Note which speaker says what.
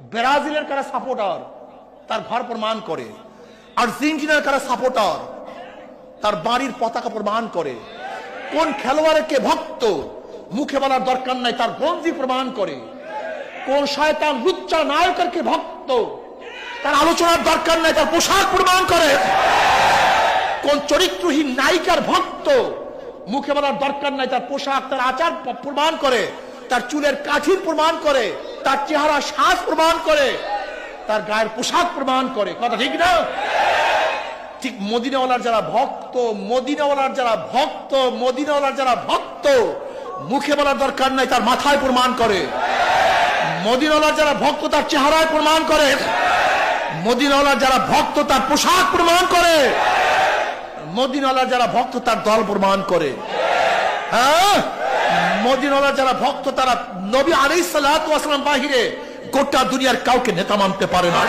Speaker 1: ব্রাজিলের কারা সাপোর্টার তার ঘর প্রমাণ করে, আর্জেন্টিনার কারা সাপোর্টার তার বাড়ির পতাকা প্রমাণ করে, কোন খেলোয়াড়ের কে ভক্ত মুখে বলার দরকার নাই তার গঞ্জি প্রমাণ করে, কোন শয়তান লুচ্চা নায়কের কে ভক্ত তার আলোচনার দরকার নাই তার পোশাক প্রমাণ করে, কোন চরিত্রহীন নায়িকার ভক্ত মুখে বলার দরকার নাই তার পোশাক তার আচার প্রমাণ করে, তার চুলের কাঠির প্রমাণ করে, তার চেহারা সাজ প্রমাণ করে, তার গায়ের পোশাক প্রমাণ করে। কথা ঠিক না? ঠিক মদিনাওয়ালার যারা ভক্ত, মদিনাওয়ালার যারা ভক্ত, মদিনাওয়ালার যারা ভক্ত মুখে বলার দরকার নাই তার মাথায় প্রমাণ করে, মদিনাওয়ালার যারা ভক্ত তার চেহারায় প্রমাণ করে, মদিনাওয়ালার যারা ভক্ত তার পোশাক প্রমাণ করে, মদিনাওয়ালার যারা ভক্ত তার দল প্রমাণ করে। হ্যাঁ, মদিনাওয়ালার যারা ভক্ত তারা নবী আলাইহিস সালাতু ওয়াস সালাম বাহিরে গোটা দুনিয়ার কাউকে নেতা মানতে পারে না।